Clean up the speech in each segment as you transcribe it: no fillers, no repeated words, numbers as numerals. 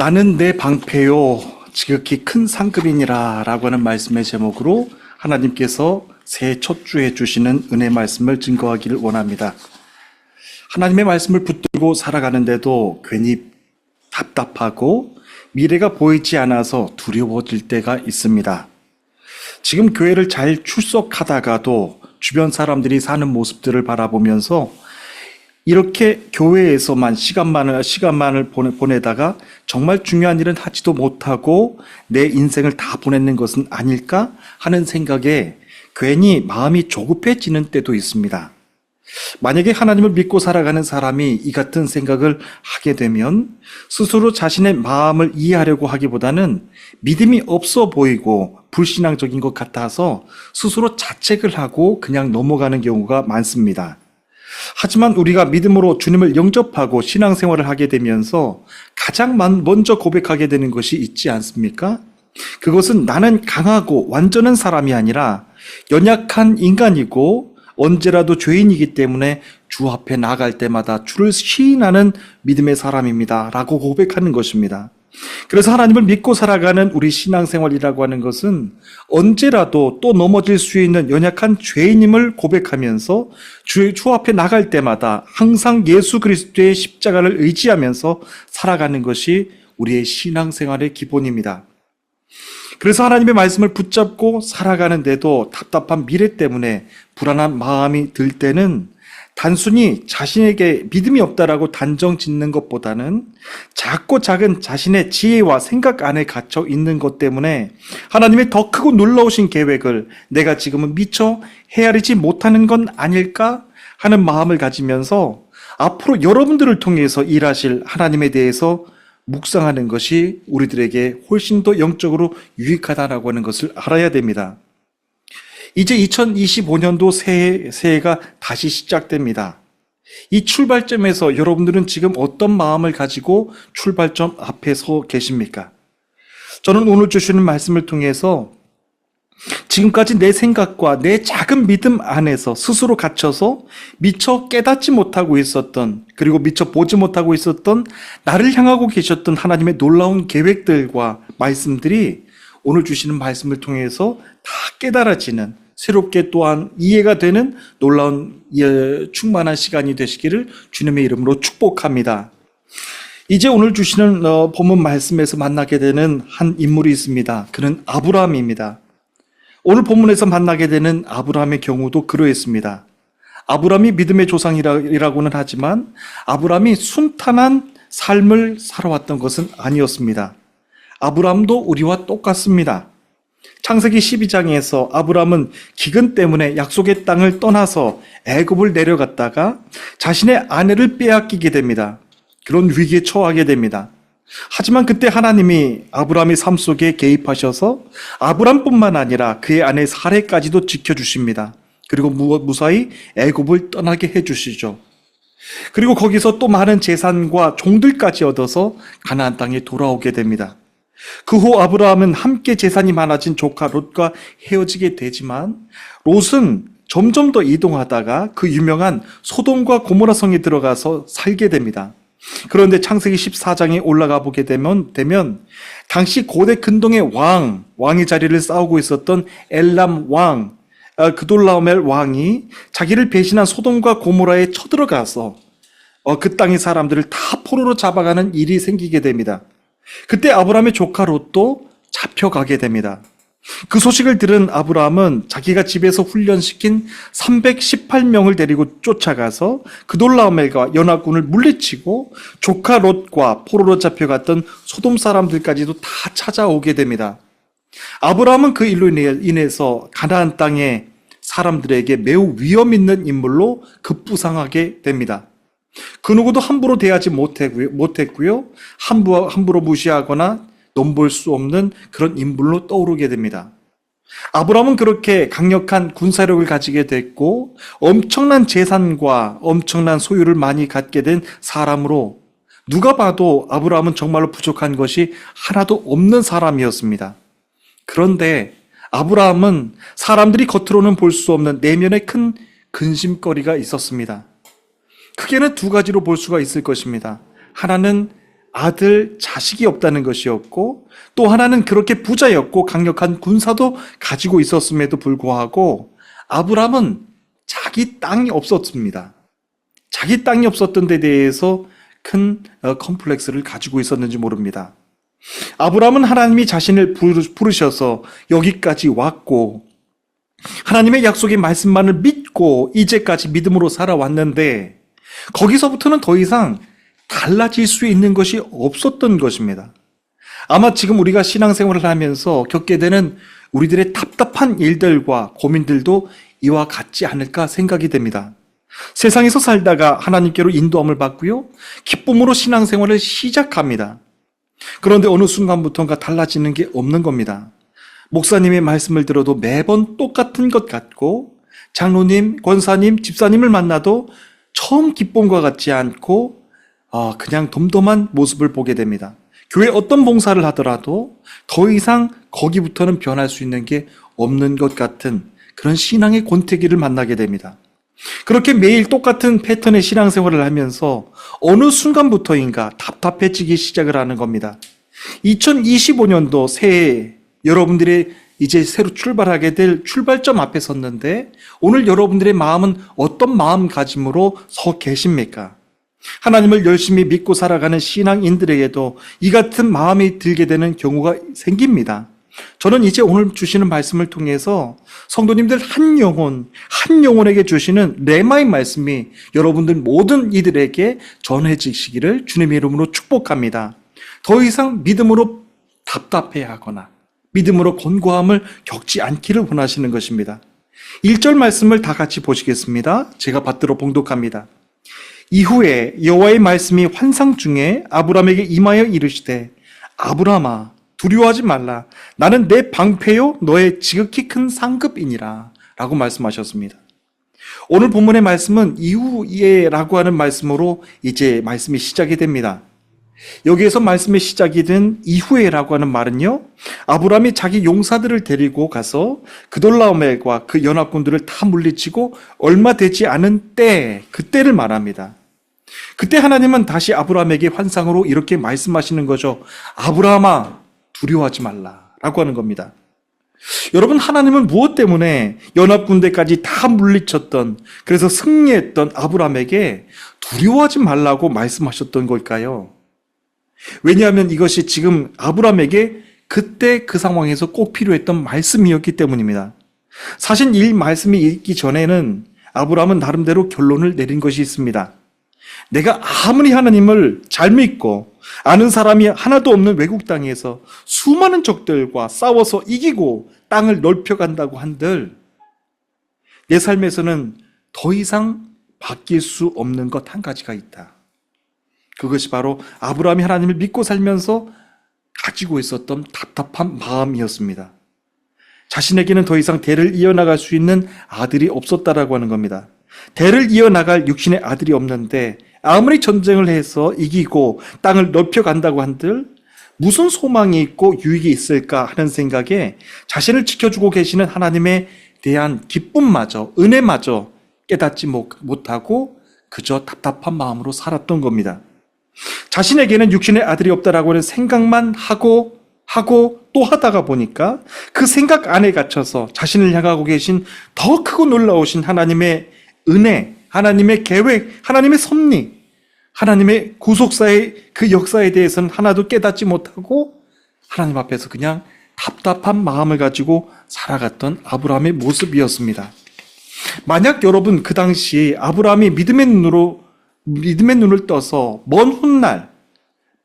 나는 내 방패요 지극히 큰 상급이니라 라고 하는 말씀의 제목으로 하나님께서 새해 첫 주에 주시는 은혜 말씀을 증거하기를 원합니다. 하나님의 말씀을 붙들고 살아가는데도 괜히 답답하고 미래가 보이지 않아서 두려워질 때가 있습니다. 지금 교회를 잘 출석하다가도 주변 사람들이 사는 모습들을 바라보면서 이렇게 교회에서만 시간만을 보내다가 정말 중요한 일은 하지도 못하고 내 인생을 다 보내는 것은 아닐까 하는 생각에 괜히 마음이 조급해지는 때도 있습니다. 만약에 하나님을 믿고 살아가는 사람이 이 같은 생각을 하게 되면 스스로 자신의 마음을 이해하려고 하기보다는 믿음이 없어 보이고 불신앙적인 것 같아서 스스로 자책을 하고 그냥 넘어가는 경우가 많습니다. 하지만 우리가 믿음으로 주님을 영접하고 신앙생활을 하게 되면서 가장 먼저 고백하게 되는 것이 있지 않습니까? 그것은 나는 강하고 완전한 사람이 아니라 연약한 인간이고 언제라도 죄인이기 때문에 주 앞에 나갈 때마다 주를 시인하는 믿음의 사람입니다 라고 고백하는 것입니다. 그래서 하나님을 믿고 살아가는 우리 신앙생활이라고 하는 것은 언제라도 또 넘어질 수 있는 연약한 죄인임을 고백하면서 주 앞에 나갈 때마다 항상 예수 그리스도의 십자가를 의지하면서 살아가는 것이 우리의 신앙생활의 기본입니다. 그래서 하나님의 말씀을 붙잡고 살아가는데도 답답한 미래 때문에 불안한 마음이 들 때는 단순히 자신에게 믿음이 없다라고 단정 짓는 것보다는 작고 작은 자신의 지혜와 생각 안에 갇혀 있는 것 때문에 하나님의 더 크고 놀라우신 계획을 내가 지금은 미처 헤아리지 못하는 건 아닐까 하는 마음을 가지면서 앞으로 여러분들을 통해서 일하실 하나님에 대해서 묵상하는 것이 우리들에게 훨씬 더 영적으로 유익하다라고 하는 것을 알아야 됩니다. 이제 2025년도 새해가 다시 시작됩니다. 이 출발점에서 여러분들은 지금 어떤 마음을 가지고 출발점 앞에 서 계십니까? 저는 오늘 주시는 말씀을 통해서 지금까지 내 생각과 내 작은 믿음 안에서 스스로 갇혀서 미처 깨닫지 못하고 있었던, 그리고 미처 보지 못하고 있었던 나를 향하고 계셨던 하나님의 놀라운 계획들과 말씀들이 오늘 주시는 말씀을 통해서 다 깨달아지는, 새롭게 또한 이해가 되는 놀라운 충만한 시간이 되시기를 주님의 이름으로 축복합니다. 이제 오늘 주시는 본문 말씀에서 만나게 되는 한 인물이 있습니다. 그는 아브라함입니다. 오늘 본문에서 만나게 되는 아브라함의 경우도 그러했습니다. 아브라함이 믿음의 조상이라고는 하지만 아브라함이 순탄한 삶을 살아왔던 것은 아니었습니다. 아브라함도 우리와 똑같습니다. 창세기 12장에서 아브라함은 기근 때문에 약속의 땅을 떠나서 애굽을 내려갔다가 자신의 아내를 빼앗기게 됩니다. 그런 위기에 처하게 됩니다. 하지만 그때 하나님이 아브라함의 삶 속에 개입하셔서 아브라함뿐만 아니라 그의 아내 사레까지도 지켜주십니다. 그리고 무사히 애굽을 떠나게 해주시죠. 그리고 거기서 또 많은 재산과 종들까지 얻어서 가나안 땅에 돌아오게 됩니다. 그 후 아브라함은 함께 재산이 많아진 조카 롯과 헤어지게 되지만 롯은 점점 더 이동하다가 그 유명한 소돔과 고모라 성에 들어가서 살게 됩니다. 그런데 창세기 14장에 올라가 보게 되면 당시 고대 근동의 왕의 자리를 싸우고 있었던 엘람 왕 그돌라오멜 왕이 자기를 배신한 소돔과 고모라에 쳐들어가서 그 땅의 사람들을 다 포로로 잡아가는 일이 생기게 됩니다. 그때 아브라함의 조카 롯도 잡혀가게 됩니다. 그 소식을 들은 아브라함은 자기가 집에서 훈련시킨 318명을 데리고 쫓아가서 그돌라오멜과 연합군을 물리치고 조카 롯과 포로로 잡혀갔던 소돔 사람들까지도 다 찾아오게 됩니다. 아브라함은 그 일로 인해서 가나안 땅의 사람들에게 매우 위험 있는 인물로 급부상하게 됩니다. 그 누구도 함부로 대하지 못했고요. 함부로 무시하거나 넘볼 수 없는 그런 인물로 떠오르게 됩니다. 아브라함은 그렇게 강력한 군사력을 가지게 됐고 엄청난 재산과 엄청난 소유를 많이 갖게 된 사람으로 누가 봐도 아브라함은 정말로 부족한 것이 하나도 없는 사람이었습니다. 그런데 아브라함은 사람들이 겉으로는 볼 수 없는 내면에 큰 근심거리가 있었습니다. 크게는 두 가지로 볼 수가 있을 것입니다. 하나는 아들, 자식이 없다는 것이었고, 또 하나는 그렇게 부자였고 강력한 군사도 가지고 있었음에도 불구하고 아브라함은 자기 땅이 없었습니다. 자기 땅이 없었던 데 대해서 큰 컴플렉스를 가지고 있었는지 모릅니다. 아브라함은 하나님이 자신을 부르셔서 여기까지 왔고 하나님의 약속의 말씀만을 믿고 이제까지 믿음으로 살아왔는데 거기서부터는 더 이상 달라질 수 있는 것이 없었던 것입니다. 아마 지금 우리가 신앙생활을 하면서 겪게 되는 우리들의 답답한 일들과 고민들도 이와 같지 않을까 생각이 됩니다. 세상에서 살다가 하나님께로 인도함을 받고요. 기쁨으로 신앙생활을 시작합니다. 그런데 어느 순간부터인가 달라지는 게 없는 겁니다. 목사님의 말씀을 들어도 매번 똑같은 것 같고 장로님, 권사님, 집사님을 만나도 처음 기쁨과 같지 않고 그냥 덤덤한 모습을 보게 됩니다. 교회 어떤 봉사를 하더라도 더 이상 거기부터는 변할 수 있는 게 없는 것 같은 그런 신앙의 권태기를 만나게 됩니다. 그렇게 매일 똑같은 패턴의 신앙생활을 하면서 어느 순간부터인가 답답해지기 시작을 하는 겁니다. 2025년도 새해 여러분들이 이제 새로 출발하게 될 출발점 앞에 섰는데 오늘 여러분들의 마음은 어떤 마음가짐으로 서 계십니까? 하나님을 열심히 믿고 살아가는 신앙인들에게도 이 같은 마음이 들게 되는 경우가 생깁니다. 저는 이제 오늘 주시는 말씀을 통해서 성도님들 한 영혼에게 주시는 레마의 말씀이 여러분들 모든 이들에게 전해지시기를 주님의 이름으로 축복합니다. 더 이상 믿음으로 답답해하거나 믿음으로 곤고함을 겪지 않기를 원하시는 것입니다. 1절 말씀을 다 같이 보시겠습니다. 제가 받들어 봉독합니다. 이후에 여호와의 말씀이 환상 중에 아브라함에게 임하여 이르시되 아브라함아 두려워하지 말라. 나는 내 방패요 너의 지극히 큰 상급이니라 라고 말씀하셨습니다. 오늘 본문의 말씀은 이후에라고 하는 말씀으로 이제 말씀이 시작이 됩니다. 여기에서 말씀의 시작이 된 이후에라고 하는 말은요, 아브라함이 자기 용사들을 데리고 가서 그돌라오멜과 그 연합군들을 다 물리치고 얼마 되지 않은 그때를 말합니다. 그때 하나님은 다시 아브라함에게 환상으로 이렇게 말씀하시는 거죠. 아브라함아 두려워하지 말라라고 하는 겁니다. 여러분, 하나님은 무엇 때문에 연합군대까지 다 물리쳤던, 그래서 승리했던 아브라함에게 두려워하지 말라고 말씀하셨던 걸까요? 왜냐하면 이것이 지금 아브라함에게 그때 그 상황에서 꼭 필요했던 말씀이었기 때문입니다. 사실 이 말씀이 있기 전에는 아브라함은 나름대로 결론을 내린 것이 있습니다. 내가 아무리 하나님을 잘 믿고 아는 사람이 하나도 없는 외국 땅에서 수많은 적들과 싸워서 이기고 땅을 넓혀간다고 한들 내 삶에서는 더 이상 바뀔 수 없는 것 한 가지가 있다. 그것이 바로 아브라함이 하나님을 믿고 살면서 가지고 있었던 답답한 마음이었습니다. 자신에게는 더 이상 대를 이어나갈 수 있는 아들이 없었다라고 하는 겁니다. 대를 이어나갈 육신의 아들이 없는데 아무리 전쟁을 해서 이기고 땅을 넓혀간다고 한들 무슨 소망이 있고 유익이 있을까 하는 생각에 자신을 지켜주고 계시는 하나님에 대한 기쁨마저, 은혜마저 깨닫지 못하고 그저 답답한 마음으로 살았던 겁니다. 자신에게는 육신의 아들이 없다라고 하는 생각만 하고 또 하다가 보니까 그 생각 안에 갇혀서 자신을 향하고 계신 더 크고 놀라우신 하나님의 은혜, 하나님의 계획, 하나님의 섭리, 하나님의 구속사의 그 역사에 대해서는 하나도 깨닫지 못하고 하나님 앞에서 그냥 답답한 마음을 가지고 살아갔던 아브라함의 모습이었습니다. 만약 여러분 그 당시 아브라함이 믿음의 눈을 떠서 먼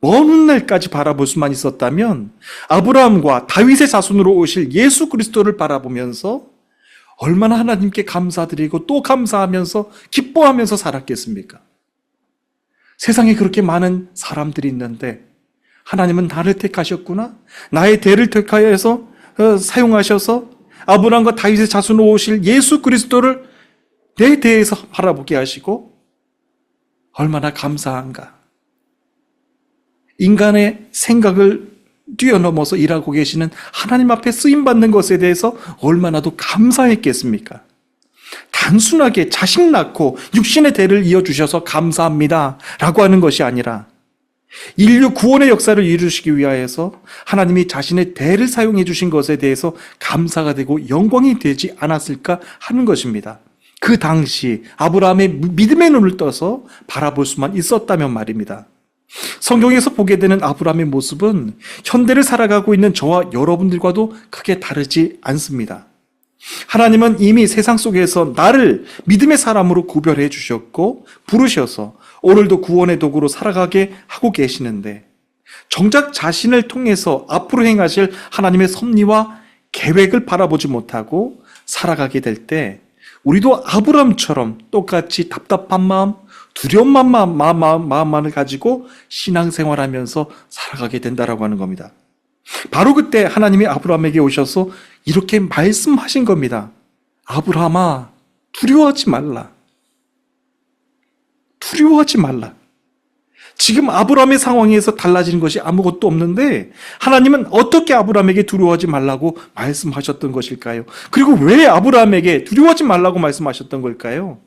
훗날까지 바라볼 수만 있었다면 아브라함과 다윗의 자손으로 오실 예수 그리스도를 바라보면서 얼마나 하나님께 감사드리고 또 감사하면서 기뻐하면서 살았겠습니까? 세상에 그렇게 많은 사람들이 있는데 하나님은 나를 택하셨구나, 나의 대를 택하여서 사용하셔서 아브라함과 다윗의 자손으로 오실 예수 그리스도를 내 대에서 바라보게 하시고 얼마나 감사한가. 인간의 생각을 뛰어넘어서 일하고 계시는 하나님 앞에 쓰임받는 것에 대해서 얼마나도 감사했겠습니까? 단순하게 자식 낳고 육신의 대를 이어주셔서 감사합니다 라고 하는 것이 아니라 인류 구원의 역사를 이루시기 위하여서 하나님이 자신의 대를 사용해 주신 것에 대해서 감사가 되고 영광이 되지 않았을까 하는 것입니다. 그 당시 아브라함의 믿음의 눈을 떠서 바라볼 수만 있었다면 말입니다. 성경에서 보게 되는 아브라함의 모습은 현대를 살아가고 있는 저와 여러분들과도 크게 다르지 않습니다. 하나님은 이미 세상 속에서 나를 믿음의 사람으로 구별해 주셨고 부르셔서 오늘도 구원의 도구로 살아가게 하고 계시는데, 정작 자신을 통해서 앞으로 행하실 하나님의 섭리와 계획을 바라보지 못하고 살아가게 될 때 우리도 아브라함처럼 똑같이 답답한 마음, 두려운 마음만을 가지고 신앙생활하면서 살아가게 된다라고 하는 겁니다. 바로 그때 하나님이 아브라함에게 오셔서 이렇게 말씀하신 겁니다. 아브라함아, 두려워하지 말라. 두려워하지 말라. 지금 아브라함의 상황에서 달라지는 것이 아무것도 없는데 하나님은 어떻게 아브라함에게 두려워하지 말라고 말씀하셨던 것일까요? 그리고 왜 아브라함에게 두려워하지 말라고 말씀하셨던 걸까요?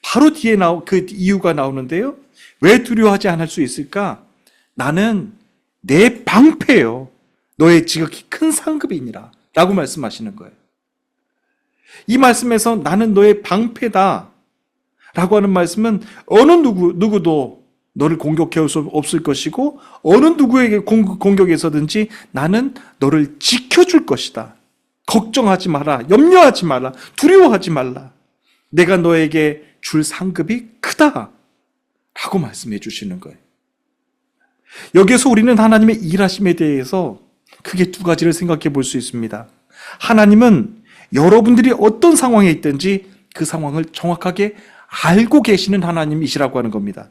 바로 뒤에 그 이유가 나오는데요. 왜 두려워하지 않을 수 있을까? 나는 내 방패요, 너의 지극히 큰 상급이니라 라고 말씀하시는 거예요. 이 말씀에서 나는 너의 방패다 라고 하는 말씀은 어느 누구도 너를 공격할 수 없을 것이고 어느 누구에게 공격에서든지 나는 너를 지켜줄 것이다. 걱정하지 마라. 염려하지 마라. 두려워하지 말라. 내가 너에게 줄 상급이 크다 라고 말씀해 주시는 거예요. 여기에서 우리는 하나님의 일하심에 대해서 크게 두 가지를 생각해 볼 수 있습니다. 하나님은 여러분들이 어떤 상황에 있든지 그 상황을 정확하게 알고 계시는 하나님이시라고 하는 겁니다.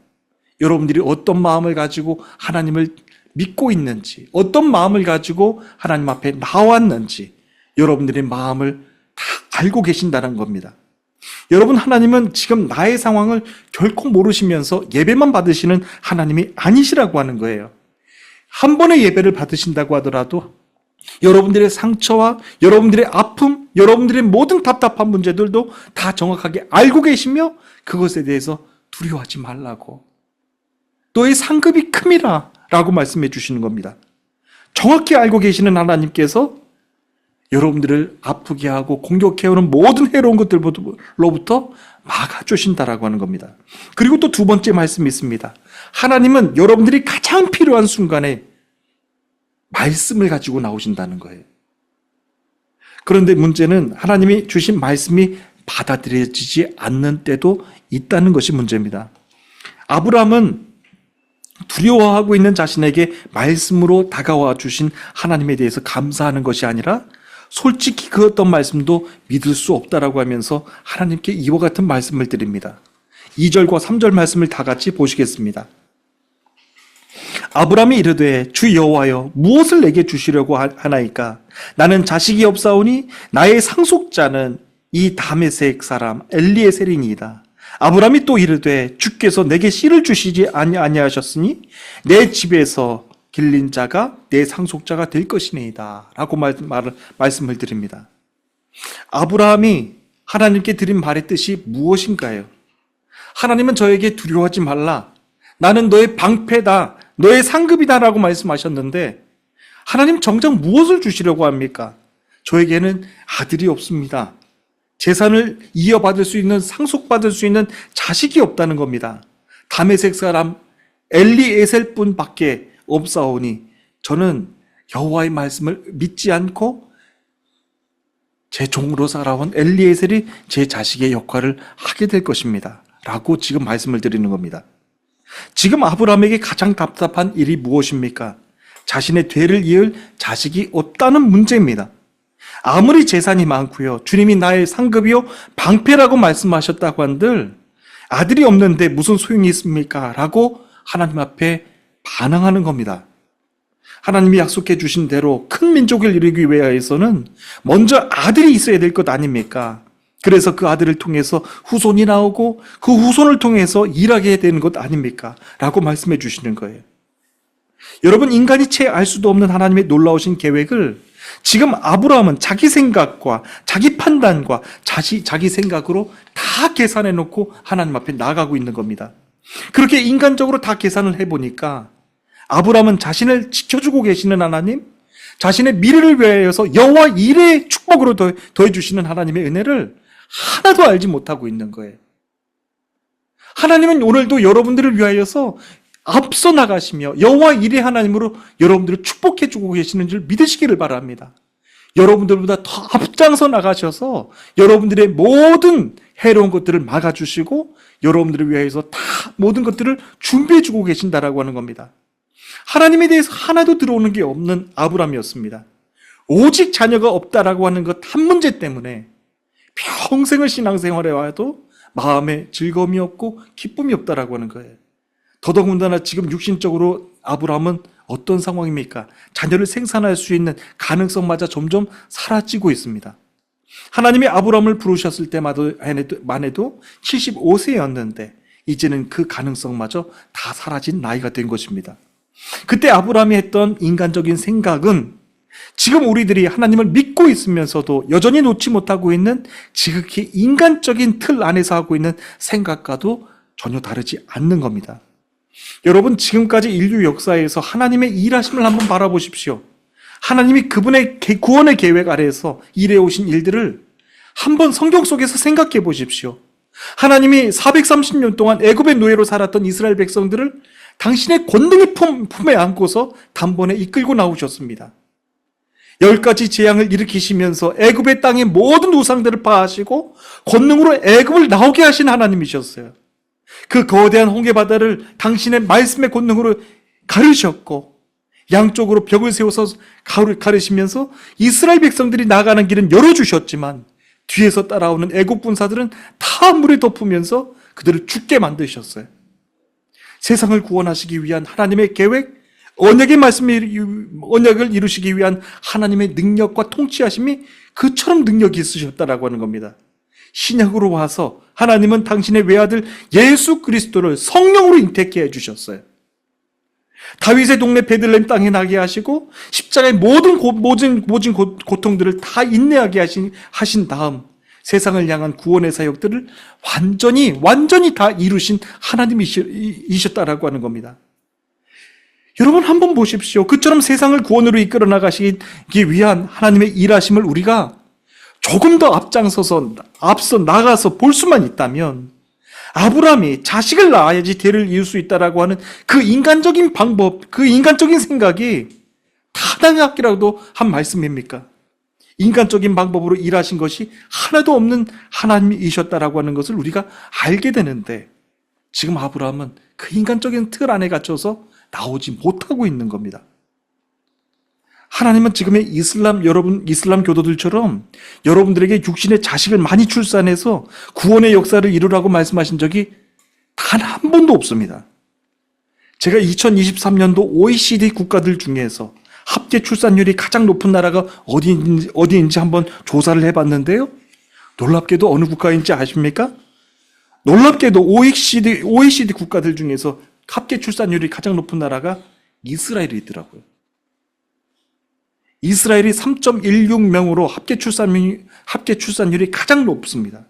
여러분들이 어떤 마음을 가지고 하나님을 믿고 있는지, 어떤 마음을 가지고 하나님 앞에 나왔는지 여러분들의 마음을 다 알고 계신다는 겁니다. 여러분, 하나님은 지금 나의 상황을 결코 모르시면서 예배만 받으시는 하나님이 아니시라고 하는 거예요. 한 번의 예배를 받으신다고 하더라도 여러분들의 상처와 여러분들의 아픔, 여러분들의 모든 답답한 문제들도 다 정확하게 알고 계시며 그것에 대해서 두려워하지 말라고, 너의 상급이 큼이라 라고 말씀해 주시는 겁니다. 정확히 알고 계시는 하나님께서 여러분들을 아프게 하고 공격해오는 모든 해로운 것들로부터 막아주신다라고 하는 겁니다. 그리고 또 두 번째 말씀이 있습니다. 하나님은 여러분들이 가장 필요한 순간에 말씀을 가지고 나오신다는 거예요. 그런데 문제는 하나님이 주신 말씀이 받아들여지지 않는 때도 있다는 것이 문제입니다. 아브라함은 두려워하고 있는 자신에게 말씀으로 다가와 주신 하나님에 대해서 감사하는 것이 아니라 솔직히 그 어떤 말씀도 믿을 수 없다라고 하면서 하나님께 이와 같은 말씀을 드립니다. 2절과 3절 말씀을 다 같이 보시겠습니다. 아브라함이 이르되 주 여호와여 무엇을 내게 주시려고 하나이까? 나는 자식이 없사오니 나의 상속자는 이 다메섹 사람 엘리에셀이니이다. 아브라함이 또 이르되 주께서 내게 씨를 주시지 아니하셨으니 내 집에서 길린 자가 내 상속자가 될 것이니이다 라고 말씀을 드립니다. 아브라함이 하나님께 드린 말의 뜻이 무엇인가요? 하나님은 저에게 두려워하지 말라, 나는 너의 방패다, 너의 상급이다 라고 말씀하셨는데 하나님 정작 무엇을 주시려고 합니까? 저에게는 아들이 없습니다. 재산을 이어받을 수 있는, 상속받을 수 있는 자식이 없다는 겁니다. 다메섹 사람 엘리에셀뿐 밖에 없사오니 저는 여호와의 말씀을 믿지 않고 제 종으로 살아온 엘리에셀이 제 자식의 역할을 하게 될 것입니다 라고 지금 말씀을 드리는 겁니다. 지금 아브라함에게 가장 답답한 일이 무엇입니까? 자신의 뒤를 이을 자식이 없다는 문제입니다. 아무리 재산이 많고요, 주님이 나의 상급이요 방패라고 말씀하셨다고 한들 아들이 없는데 무슨 소용이 있습니까? 라고 하나님 앞에 반항하는 겁니다. 하나님이 약속해 주신 대로 큰 민족을 이루기 위해서는 먼저 아들이 있어야 될 것 아닙니까? 그래서 그 아들을 통해서 후손이 나오고 그 후손을 통해서 일하게 되는 것 아닙니까? 라고 말씀해 주시는 거예요. 여러분, 인간이 채 알 수도 없는 하나님의 놀라우신 계획을 지금 아브라함은 자기 생각과 자기 판단과 자기 생각으로 다 계산해 놓고 하나님 앞에 나가고 있는 겁니다. 그렇게 인간적으로 다 계산을 해보니까 아브라함은 자신을 지켜주고 계시는 하나님, 자신의 미래를 위하여서 여호와 이레의 축복으로 더해주시는 하나님의 은혜를 하나도 알지 못하고 있는 거예요. 하나님은 오늘도 여러분들을 위하여서 앞서 나가시며 여호와 이레 하나님으로 여러분들을 축복해주고 계시는 줄 믿으시기를 바랍니다. 여러분들보다 더 앞장서 나가셔서 여러분들의 모든 해로운 것들을 막아주시고 여러분들을 위하여서 다 모든 것들을 준비해주고 계신다라고 하는 겁니다. 하나님에 대해서 하나도 들어오는 게 없는 아브라함이었습니다. 오직 자녀가 없다라고 하는 것 한 문제 때문에 평생을 신앙생활해 와도 마음에 즐거움이 없고 기쁨이 없다라고 하는 거예요. 더더군다나 지금 육신적으로 아브라함은 어떤 상황입니까? 자녀를 생산할 수 있는 가능성마저 점점 사라지고 있습니다. 하나님이 아브라함을 부르셨을 때만 해도 75세였는데 이제는 그 가능성마저 다 사라진 나이가 된 것입니다. 그때 아브라함이 했던 인간적인 생각은 지금 우리들이 하나님을 믿고 있으면서도 여전히 놓지 못하고 있는 지극히 인간적인 틀 안에서 하고 있는 생각과도 전혀 다르지 않는 겁니다. 여러분, 지금까지 인류 역사에서 하나님의 일하심을 한번 바라보십시오. 하나님이 그분의 구원의 계획 아래에서 일해오신 일들을 한번 성경 속에서 생각해 보십시오. 하나님이 430년 동안 애굽의 노예로 살았던 이스라엘 백성들을 당신의 권능의 품에 안고서 단번에 이끌고 나오셨습니다. 10가지 재앙을 일으키시면서 애굽의 땅의 모든 우상들을 파하시고 권능으로 애굽을 나오게 하신 하나님이셨어요. 그 거대한 홍해바다를 당신의 말씀의 권능으로 가르셨고 양쪽으로 벽을 세워서 가르시면서 이스라엘 백성들이 나가는 길은 열어주셨지만 뒤에서 따라오는 애국 군사들은 다 물에 덮으면서 그들을 죽게 만드셨어요. 세상을 구원하시기 위한 하나님의 계획, 언약을 이루시기 위한 하나님의 능력과 통치하심이 그처럼 능력이 있으셨다라고 하는 겁니다. 신약으로 와서 하나님은 당신의 외아들 예수 그리스도를 성령으로 잉태케 해주셨어요. 다윗의 동네 베들레헴 땅에 나게 하시고 십자가의 모든 고통들을 다 인내하게 하신 다음 세상을 향한 구원의 사역들을 완전히 다 이루신 하나님이셨다라고 하는 겁니다. 여러분 한번 보십시오. 그처럼 세상을 구원으로 이끌어 나가시기 위한 하나님의 일하심을 우리가 조금 더 앞서 나가서 볼 수만 있다면 아브라함이 자식을 낳아야지 대를 이을 수 있다라고 하는 그 인간적인 방법, 그 인간적인 생각이 타당하기라도 한 말씀입니까? 인간적인 방법으로 일하신 것이 하나도 없는 하나님이셨다라고 하는 것을 우리가 알게 되는데 지금 아브라함은 그 인간적인 틀 안에 갇혀서 나오지 못하고 있는 겁니다. 하나님은 지금의 이슬람 교도들처럼 여러분들에게 육신의 자식을 많이 출산해서 구원의 역사를 이루라고 말씀하신 적이 단 한 번도 없습니다. 제가 2023년도 OECD 국가들 중에서 합계 출산율이 가장 높은 나라가 어디인지 한번 조사를 해봤는데요. 놀랍게도 어느 국가인지 아십니까? 놀랍게도 OECD 국가들 중에서 합계 출산율이 가장 높은 나라가 이스라엘이더라고요. 이스라엘이 3.16명으로 합계 출산율이 가장 높습니다.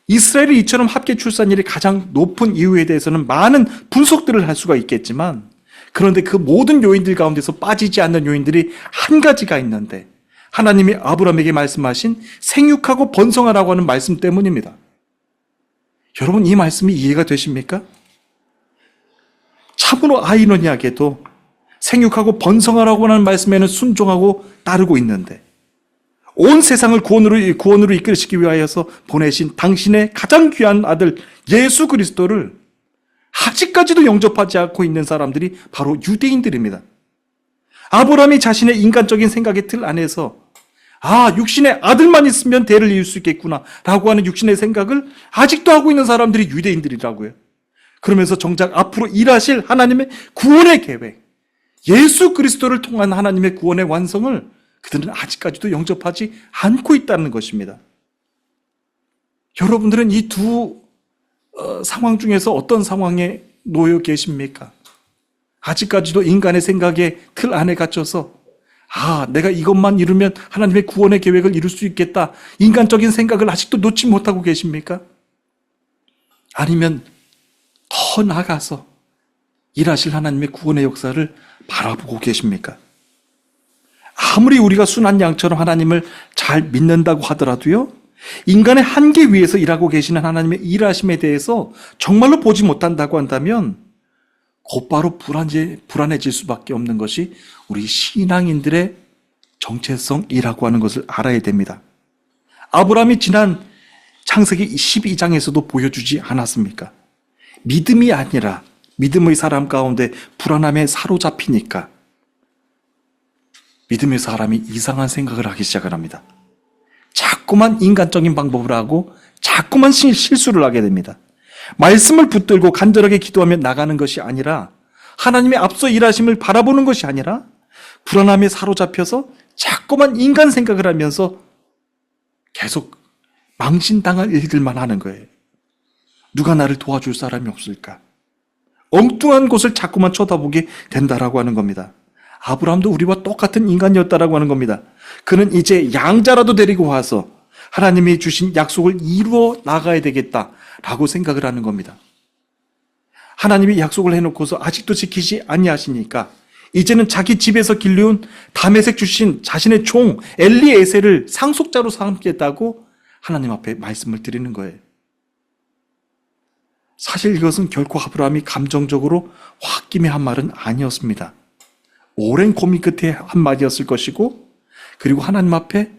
이스라엘이 이처럼 합계 출산율이 가장 높은 이유에 대해서는 많은 분석들을 할 수가 있겠지만 그런데 그 모든 요인들 가운데서 빠지지 않는 요인들이 한 가지가 있는데 하나님이 아브라함에게 말씀하신 생육하고 번성하라고 하는 말씀 때문입니다. 여러분 이 말씀이 이해가 되십니까? 참으로 아이러니하게도 생육하고 번성하라고 하는 말씀에는 순종하고 따르고 있는데 온 세상을 구원으로 이끌시기 위하여서 보내신 당신의 가장 귀한 아들 예수 그리스도를 아직까지도 영접하지 않고 있는 사람들이 바로 유대인들입니다. 아브라함이 자신의 인간적인 생각의 틀 안에서 육신의 아들만 있으면 대를 이을 수 있겠구나 라고 하는 육신의 생각을 아직도 하고 있는 사람들이 유대인들이라고요. 그러면서 정작 앞으로 일하실 하나님의 구원의 계획, 예수 그리스도를 통한 하나님의 구원의 완성을 그들은 아직까지도 영접하지 않고 있다는 것입니다. 여러분들은 이 두 상황 중에서 어떤 상황에 놓여 계십니까? 아직까지도 인간의 생각의 틀 안에 갇혀서 내가 이것만 이루면 하나님의 구원의 계획을 이룰 수 있겠다. 인간적인 생각을 아직도 놓지 못하고 계십니까? 아니면 더 나아가서 일하실 하나님의 구원의 역사를 바라보고 계십니까? 아무리 우리가 순한 양처럼 하나님을 잘 믿는다고 하더라도요, 인간의 한계 위에서 일하고 계시는 하나님의 일하심에 대해서 정말로 보지 못한다고 한다면 곧바로 불안해질 수밖에 없는 것이 우리 신앙인들의 정체성이라고 하는 것을 알아야 됩니다. 아브라함이 지난 창세기 12장에서도 보여주지 않았습니까? 믿음이 아니라 믿음의 사람 가운데 불안함에 사로잡히니까 믿음의 사람이 이상한 생각을 하기 시작을 합니다. 자꾸만 인간적인 방법을 하고 자꾸만 실수를 하게 됩니다. 말씀을 붙들고 간절하게 기도하며 나가는 것이 아니라 하나님의 앞서 일하심을 바라보는 것이 아니라 불안함에 사로잡혀서 자꾸만 인간 생각을 하면서 계속 망신당할 일들만 하는 거예요. 누가 나를 도와줄 사람이 없을까? 엉뚱한 곳을 자꾸만 쳐다보게 된다라고 하는 겁니다. 아브라함도 우리와 똑같은 인간이었다라고 하는 겁니다. 그는 이제 양자라도 데리고 와서 하나님이 주신 약속을 이루어 나가야 되겠다라고 생각을 하는 겁니다. 하나님이 약속을 해놓고서 아직도 지키지 아니하시니까 이제는 자기 집에서 길러온 다메섹 주신 자신의 종 엘리에셀을 상속자로 삼겠다고 하나님 앞에 말씀을 드리는 거예요. 사실 이것은 결코 아브라함이 감정적으로 홧김에 한 말은 아니었습니다. 오랜 고민 끝에 한 말이었을 것이고, 그리고 하나님 앞에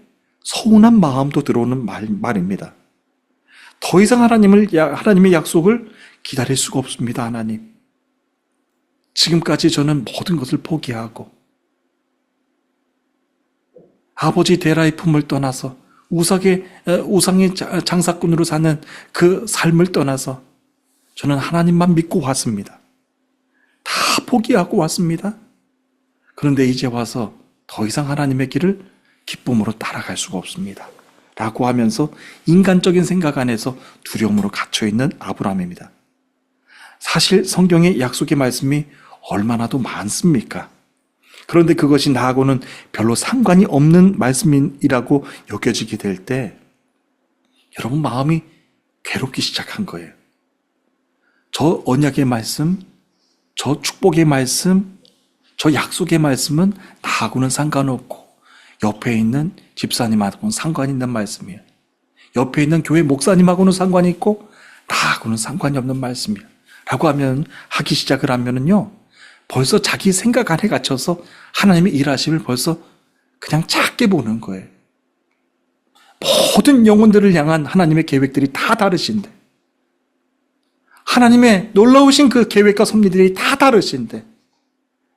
서운한 마음도 들어오는 말입니다. 더 이상 하나님의 약속을 기다릴 수가 없습니다. 하나님, 지금까지 저는 모든 것을 포기하고 아버지 데라의 품을 떠나서 우상의 장사꾼으로 사는 그 삶을 떠나서 저는 하나님만 믿고 왔습니다. 다 포기하고 왔습니다. 그런데 이제 와서 더 이상 하나님의 길을 기쁨으로 따라갈 수가 없습니다. 라고 하면서 인간적인 생각 안에서 두려움으로 갇혀있는 아브라함입니다. 사실 성경의 약속의 말씀이 얼마나도 많습니까? 그런데 그것이 나하고는 별로 상관이 없는 말씀이라고 여겨지게 될 때 여러분 마음이 괴롭기 시작한 거예요. 저 언약의 말씀, 저 축복의 말씀, 저 약속의 말씀은 나하고는 상관없고 옆에 있는 집사님하고는 상관이 있는 말씀이에요. 옆에 있는 교회 목사님하고는 상관이 있고 나하고는 상관이 없는 말씀이에요. 라고 하기 시작을 하면은요, 벌써 자기 생각 안에 갇혀서 하나님의 일하심을 벌써 그냥 작게 보는 거예요. 모든 영혼들을 향한 하나님의 계획들이 다 다르신데, 하나님의 놀라우신 그 계획과 섭리들이 다 다르신데,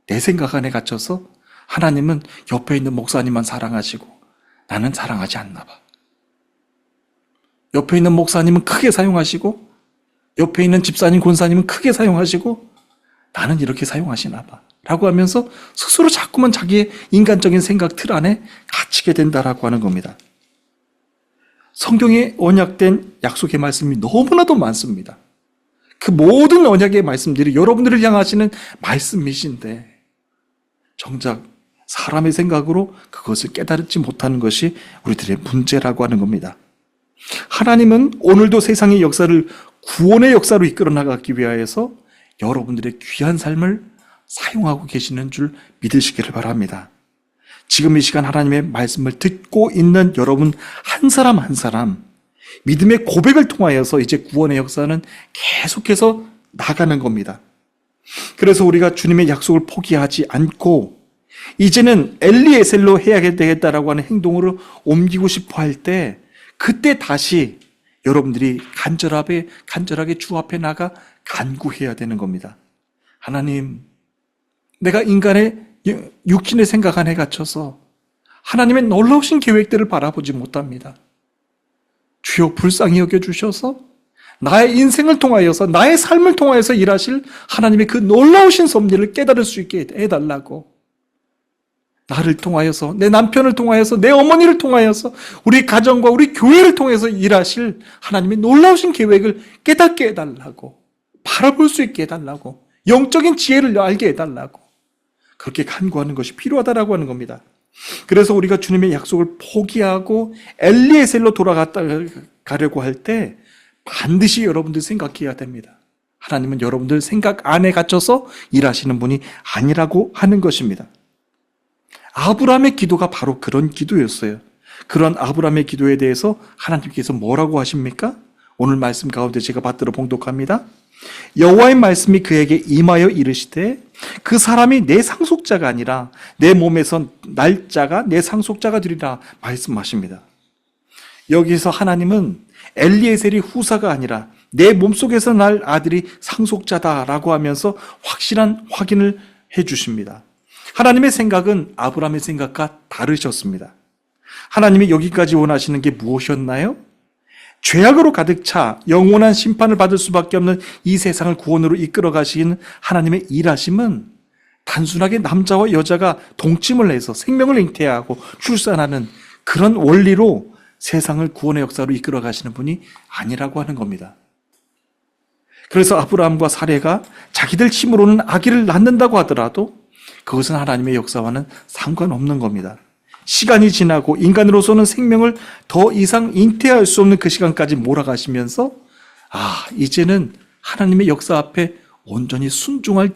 내 생각 안에 갇혀서 하나님은 옆에 있는 목사님만 사랑하시고 나는 사랑하지 않나 봐. 옆에 있는 목사님은 크게 사용하시고 옆에 있는 집사님, 권사님은 크게 사용하시고 나는 이렇게 사용하시나 봐. 라고 하면서 스스로 자꾸만 자기의 인간적인 생각 틀 안에 갇히게 된다라고 하는 겁니다. 성경에 언약된 약속의 말씀이 너무나도 많습니다. 그 모든 언약의 말씀들이 여러분들을 향하시는 말씀이신데 정작 사람의 생각으로 그것을 깨달지 못하는 것이 우리들의 문제라고 하는 겁니다. 하나님은 오늘도 세상의 역사를 구원의 역사로 이끌어 나가기 위하여서 여러분들의 귀한 삶을 사용하고 계시는 줄 믿으시기를 바랍니다. 지금 이 시간 하나님의 말씀을 듣고 있는 여러분 한 사람 한 사람 믿음의 고백을 통하여서 이제 구원의 역사는 계속해서 나가는 겁니다. 그래서 우리가 주님의 약속을 포기하지 않고 이제는 엘리에셀로 해야 되겠다라고 하는 행동으로 옮기고 싶어 할 때 그때 다시 여러분들이 간절하게 주 앞에 나가 간구해야 되는 겁니다. 하나님, 내가 인간의 육신의 생각 안에 갇혀서 하나님의 놀라우신 계획들을 바라보지 못합니다. 주여 불쌍히 여겨주셔서 나의 인생을 통하여서 나의 삶을 통하여서 일하실 하나님의 그 놀라우신 섭리를 깨달을 수 있게 해달라고, 나를 통하여서 내 남편을 통하여서 내 어머니를 통하여서 우리 가정과 우리 교회를 통해서 일하실 하나님의 놀라우신 계획을 깨닫게 해달라고, 바라볼 수 있게 해달라고, 영적인 지혜를 알게 해달라고 그렇게 간구하는 것이 필요하다라고 하는 겁니다. 그래서 우리가 주님의 약속을 포기하고 엘리에셀로 돌아가려고 할 때 반드시 여러분들 생각해야 됩니다. 하나님은 여러분들 생각 안에 갇혀서 일하시는 분이 아니라고 하는 것입니다. 아브라함의 기도가 바로 그런 기도였어요. 그런 아브라함의 기도에 대해서 하나님께서 뭐라고 하십니까? 오늘 말씀 가운데 제가 받들어 봉독합니다. 여호와의 말씀이 그에게 임하여 이르시되 그 사람이 내 상속자가 아니라 내 몸에서 날짜가 내 상속자가 되리라 말씀하십니다. 여기서 하나님은 엘리에셀이 후사가 아니라 내 몸속에서 날 아들이 상속자다라고 하면서 확실한 확인을 해주십니다. 하나님의 생각은 아브라함의 생각과 다르셨습니다. 하나님이 여기까지 원하시는 게 무엇이었나요? 죄악으로 가득 차 영원한 심판을 받을 수밖에 없는 이 세상을 구원으로 이끌어 가시는 하나님의 일하심은 단순하게 남자와 여자가 동침을 해서 생명을 잉태하고 출산하는 그런 원리로 세상을 구원의 역사로 이끌어 가시는 분이 아니라고 하는 겁니다. 그래서 아브라함과 사레가 자기들 힘으로는 아기를 낳는다고 하더라도 그것은 하나님의 역사와는 상관없는 겁니다. 시간이 지나고 인간으로서는 생명을 더 이상 잉태할 수 없는 그 시간까지 몰아가시면서 이제는 하나님의 역사 앞에 온전히 순종할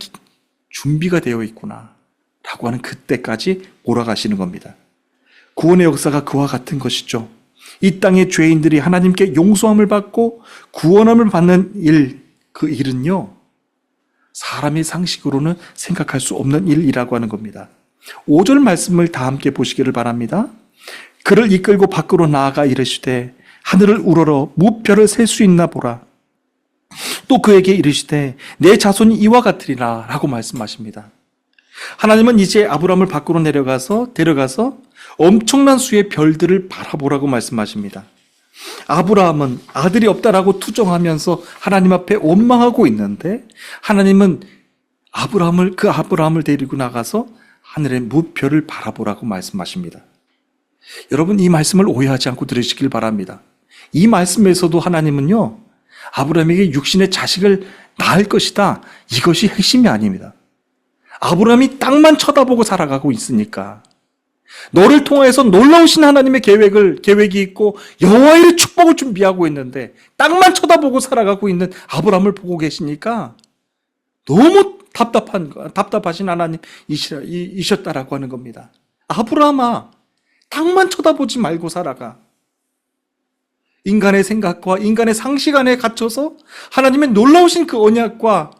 준비가 되어 있구나 라고 하는 그때까지 몰아가시는 겁니다. 구원의 역사가 그와 같은 것이죠. 이 땅의 죄인들이 하나님께 용서함을 받고 구원함을 받는 그 일은요, 사람의 상식으로는 생각할 수 없는 일이라고 하는 겁니다. 5절 말씀을 다 함께 보시기를 바랍니다. 그를 이끌고 밖으로 나아가 이르시되 하늘을 우러러 무별을 셀 수 있나 보라. 또 그에게 이르시되 내 자손이 이와 같으리라 라고 말씀하십니다. 하나님은 이제 아브라함을 밖으로 데려가서 엄청난 수의 별들을 바라보라고 말씀하십니다. 아브라함은 아들이 없다라고 투정하면서 하나님 앞에 원망하고 있는데 하나님은 아브라함을 데리고 나가서 하늘의 무별을 바라보라고 말씀하십니다. 여러분, 이 말씀을 오해하지 않고 들으시길 바랍니다. 이 말씀에서도 하나님은요, 아브라함에게 육신의 자식을 낳을 것이다, 이것이 핵심이 아닙니다. 아브라함이 땅만 쳐다보고 살아가고 있으니까 너를 통해서 놀라우신 하나님의 계획이 있고 여호와의 축복을 준비하고 있는데 땅만 쳐다보고 살아가고 있는 아브라함을 보고 계시니까 너무 답답하신 하나님이셨다라고 하는 겁니다. 아브라함아, 땅만 쳐다보지 말고 살아가. 인간의 생각과 인간의 상식 안에 갇혀서 하나님의 놀라우신 그 언약과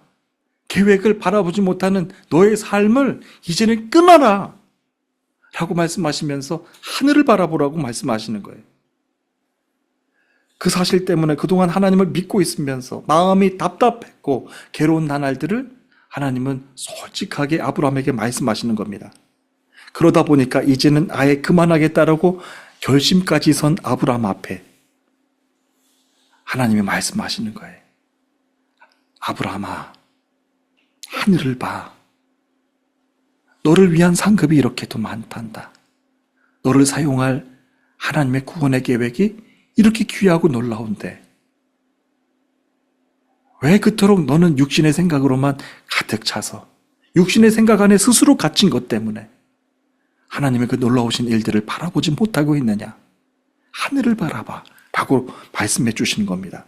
계획을 바라보지 못하는 너의 삶을 이제는 끊어라 라고 말씀하시면서 하늘을 바라보라고 말씀하시는 거예요. 그 사실 때문에 그동안 하나님을 믿고 있으면서 마음이 답답했고 괴로운 나날들을 하나님은 솔직하게 아브라함에게 말씀하시는 겁니다. 그러다 보니까 이제는 아예 그만하겠다라고 결심까지 선 아브라함 앞에 하나님이 말씀하시는 거예요. 아브라함아, 하늘을 봐. 너를 위한 상급이 이렇게도 많단다. 너를 사용할 하나님의 구원의 계획이 이렇게 귀하고 놀라운데 왜 그토록 너는 육신의 생각으로만 가득 차서 육신의 생각 안에 스스로 갇힌 것 때문에 하나님의 그 놀라우신 일들을 바라보지 못하고 있느냐? 하늘을 바라봐 라고 말씀해 주시는 겁니다.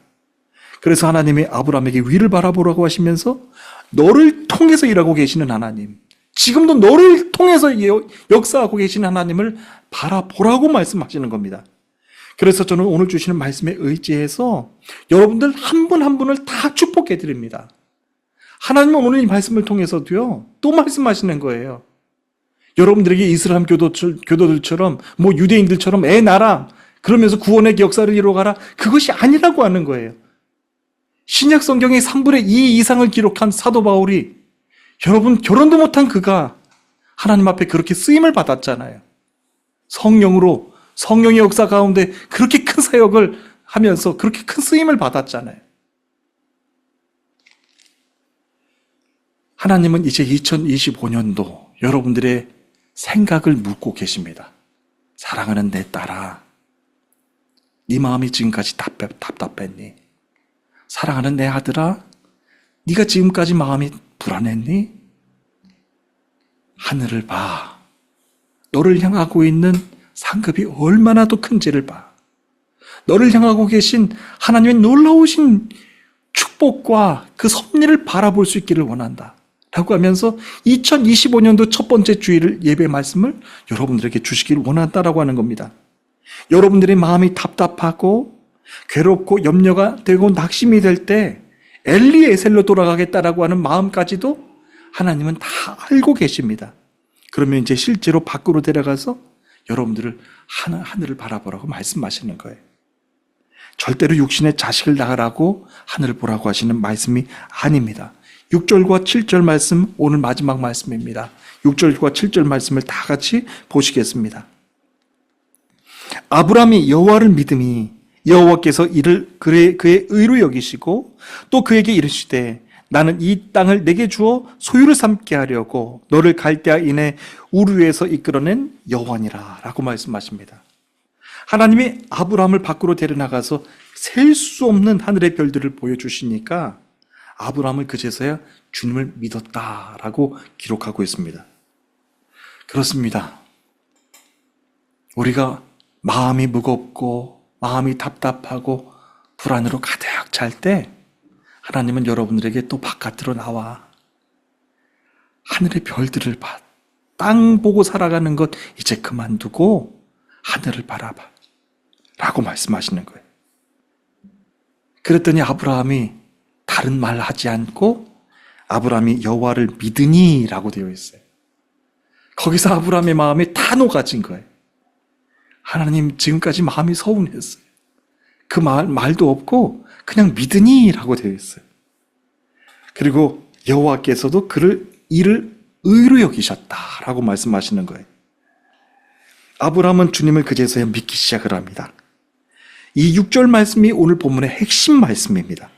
그래서 하나님이 아브라함에게 위를 바라보라고 하시면서 너를 통해서 일하고 계시는 하나님, 지금도 너를 통해서 역사하고 계시는 하나님을 바라보라고 말씀하시는 겁니다. 그래서 저는 오늘 주시는 말씀에 의지해서 여러분들 한 분 한 분을 다 축복해 드립니다. 하나님은 오늘 이 말씀을 통해서도요, 또 말씀하시는 거예요. 여러분들에게 이슬람 교도들처럼 유대인들처럼 애 낳아라, 그러면서 구원의 역사를 이루어가라, 그것이 아니라고 하는 거예요. 신약 성경의 3분의 2 이상을 기록한 사도 바울이 여러분 결혼도 못한 그가 하나님 앞에 그렇게 쓰임을 받았잖아요. 성령의 역사 가운데 그렇게 큰 사역을 하면서 그렇게 큰 쓰임을 받았잖아요. 하나님은 이제 2025년도 여러분들의 생각을 묻고 계십니다. 사랑하는 내 딸아, 네 마음이 지금까지 답답했니? 사랑하는 내 아들아, 네가 지금까지 마음이 불안했니? 하늘을 봐. 너를 향하고 있는 상급이 얼마나 더 큰지를 봐. 너를 향하고 계신 하나님의 놀라우신 축복과 그 섭리를 바라볼 수 있기를 원한다. 라고 하면서 2025년도 첫 번째 주일 예배 말씀을 여러분들에게 주시기를 원한다라고 하는 겁니다. 여러분들의 마음이 답답하고 괴롭고 염려가 되고 낙심이 될 때 엘리에셀로 돌아가겠다라고 하는 마음까지도 하나님은 다 알고 계십니다. 그러면 이제 실제로 밖으로 데려가서 여러분들을 하늘을 바라보라고 말씀하시는 거예요. 절대로 육신의 자식을 낳으라고 하늘을 보라고 하시는 말씀이 아닙니다. 6절과 7절 말씀, 오늘 마지막 말씀입니다. 6절과 7절 말씀을 다 같이 보시겠습니다. 아브라함이 여호와를 믿음이 여호와께서 이를 그의 의로 여기시고 또 그에게 이르시되 나는 이 땅을 내게 주어 소유를 삼게 하려고 너를 갈대아 인해 우르에서 이끌어낸 여호와니라 라고 말씀하십니다. 하나님이 아브라함을 밖으로 데려나가서 셀 수 없는 하늘의 별들을 보여주시니까 아브라함을 그제서야 주님을 믿었다라고 기록하고 있습니다. 그렇습니다. 우리가 마음이 무겁고 마음이 답답하고 불안으로 가득 찰 때 하나님은 여러분들에게 또 바깥으로 나와 하늘의 별들을 봐. 땅 보고 살아가는 것 이제 그만두고 하늘을 바라봐 라고 말씀하시는 거예요. 그랬더니 아브라함이 다른 말 하지 않고 아브라함이 여호와를 믿으니 라고 되어 있어요. 거기서 아브라함의 마음이 다 녹아진 거예요. 하나님 지금까지 마음이 서운했어요. 그 말도 없고 그냥 믿으니 라고 되어 있어요. 그리고 여호와께서도 이를 의로 여기셨다라고 말씀하시는 거예요. 아브라함은 주님을 그제서야 믿기 시작을 합니다. 이 6절 말씀이 오늘 본문의 핵심 말씀입니다.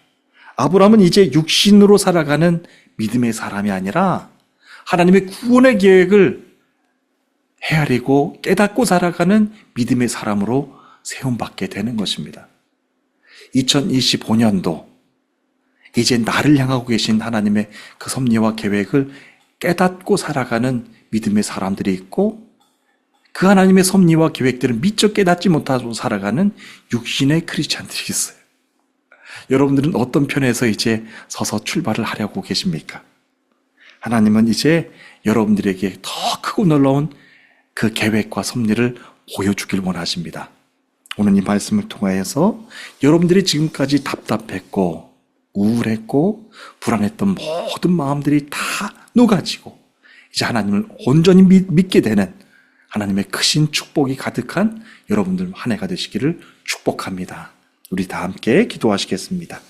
아브라함은 이제 육신으로 살아가는 믿음의 사람이 아니라 하나님의 구원의 계획을 헤아리고 깨닫고 살아가는 믿음의 사람으로 세움받게 되는 것입니다. 2025년도 이제 나를 향하고 계신 하나님의 그 섭리와 계획을 깨닫고 살아가는 믿음의 사람들이 있고 그 하나님의 섭리와 계획들을 미처 깨닫지 못하고 살아가는 육신의 크리스찬들이 있어요. 여러분들은 어떤 편에서 이제 서서 출발을 하려고 계십니까? 하나님은 이제 여러분들에게 더 크고 놀라운 그 계획과 섭리를 보여주길 원하십니다. 오늘 이 말씀을 통하여서 여러분들이 지금까지 답답했고 우울했고 불안했던 모든 마음들이 다 녹아지고 이제 하나님을 온전히 믿게 되는 하나님의 크신 축복이 가득한 여러분들 한 해가 되시기를 축복합니다. 우리 다 함께 기도하시겠습니다.